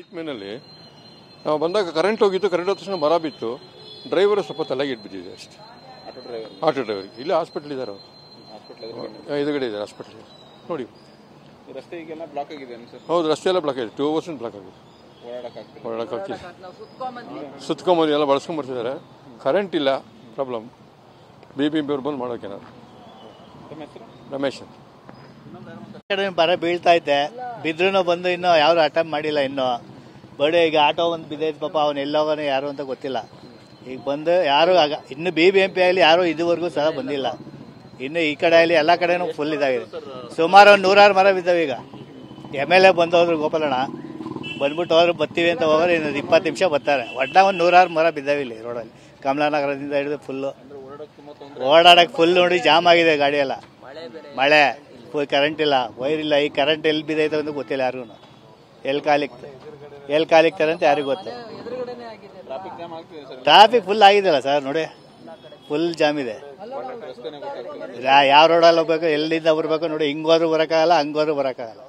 8 ಮೇನಲ್ಲಿ ನಾವು ಬಂದಾಗ ಕರೆಂಟ್ ಹೋಗಿತ್ತು. ಕರೆಂಟ್ ಹೋದ ತಕ್ಷಣ ಮರ ಬಿತ್ತು. ಡ್ರೈವರ್ ಸ್ವಲ್ಪ ತಲೆಗೆ ಇಟ್ಬಿಟ್ಟಿದೆ ಅಷ್ಟೇ. ಆಟೋ ಡ್ರೈವರ್ಗೆ ಇಲ್ಲಿ ಹಾಸ್ಪಿಟ್ಲ್ ಇದ್ದಾರೆ ಅವರು. ಎದುರುಗಡೆ ಇದ್ದಾರೆ ಹಾಸ್ಪಿಟ್ಲ್ ನೋಡಿ. ರಸ್ತೆ ಈಗೆಲ್ಲ ಬ್ಲಾಕ್ ಆಗಿದೆ ಸರ್. ಹೌದು, ರಸ್ತೆ ಎಲ್ಲ ಬ್ಲಾಕ್ ಆಗಿದೆ. 2% ಬ್ಲಾಕ್ ಆಗಿದೆ. ಓಡಾಡಕ್ಕಾಗ್ತಿಲ್ಲ. ಸುತ್ಕೊಂಬಂದು ಎಲ್ಲ ಬಳಸ್ಕೊಂಬರ್ತಿದ್ದಾರೆ. ಕರೆಂಟ್ ಇಲ್ಲ, ಪ್ರಾಬ್ಲಮ್. BBMP ಅವ್ರು ಬಂದು ಮಾಡೋಕೇನಾದ್ರು. ರಮೇಶ್ ಅಂತ ಬರ ಬೀಳ್ತಾ ಐತೆ. ಬಿದ್ರೂ ಬಂದು ಇನ್ನೂ ಯಾರು ಅಟೆಂಪ್ಟ್ ಮಾಡಿಲ್ಲ. ಇನ್ನು ಬಡಿ ಈಗ ಆಟೋ ಒಂದು ಬಿದ್ದೈತೆ ಪಾಪ. ಅವನು ಎಲ್ಲೋಗೋನು ಯಾರು ಅಂತ ಗೊತ್ತಿಲ್ಲ. ಈಗ ಬಂದು ಯಾರು ಇನ್ನು BBMP ಆಗಲಿ ಯಾರು ಇದುವರೆಗೂ ಸಹ ಬಂದಿಲ್ಲ. ಇನ್ನು ಈ ಕಡೆ ಆಗಲಿ ಎಲ್ಲ ಕಡೆನೂ ಫುಲ್ ಇದಾಗಿದೆ. ಸುಮಾರು ಒಂದು 100 ಮರ ಬಿದ್ದಾವೆ. ಈಗ MLA ಬಂದು ಹೋದ್ರು, ಗೋಪಾಲಣ್ಣ ಬಂದ್ಬಿಟ್ಟು ಹೋದ್ರು ಬರ್ತೀವಿ ಅಂತ ಹೋಗೋರು ಇನ್ನು 20 ನಿಮಿಷ ಬರ್ತಾರೆ. ಒಟ್ಟಾಗ ಒಂದು 100 ಮರ ಬಿದ್ದಾವೆ ಇಲ್ಲಿ ರೋಡಲ್ಲಿ. ಕಮಲಾನಗರದಿಂದ ಹಿಡಿದು ಫುಲ್ಲು ಓಡಾಡಕ್ಕೆ ಫುಲ್ ನೋಡಿ ಜಾಮ್ ಆಗಿದೆ ಗಾಡಿ ಎಲ್ಲ. ಮಳೆ, ಕರೆಂಟ್ ಇಲ್ಲ, ವೈರ್ ಇಲ್ಲ. ಈ ಕರೆಂಟ್ ಎಲ್ಲಿ ಬಿದ್ದೈತೆ ಅಂತ ಗೊತ್ತಿಲ್ಲ ಯಾರಿಗೂ. ಎಲ್ಲಿ ಕಾಲಿಕ್ತಾರೆ ಅಂತ ಯಾರಿಗೂ ಗೊತ್ತು. ಟ್ರಾಫಿಕ್ ಫುಲ್ ಆಗಿದೆಯಲ್ಲ ಸರ್ ನೋಡಿ, ಫುಲ್ ಜಾಮ್ ಇದೆ. ಯಾವ ರೋಡಲ್ಲಿ ಹೋಗ್ಬೇಕು, ಎಲ್ಲಿಂದ ಬರ್ಬೇಕು ನೋಡಿ. ಹಿಂಗೋದ್ರು ಬರೋಕ್ಕಾಗಲ್ಲ, ಹಂಗೋದ್ರು ಬರೋಕ್ಕಾಗಲ್ಲ.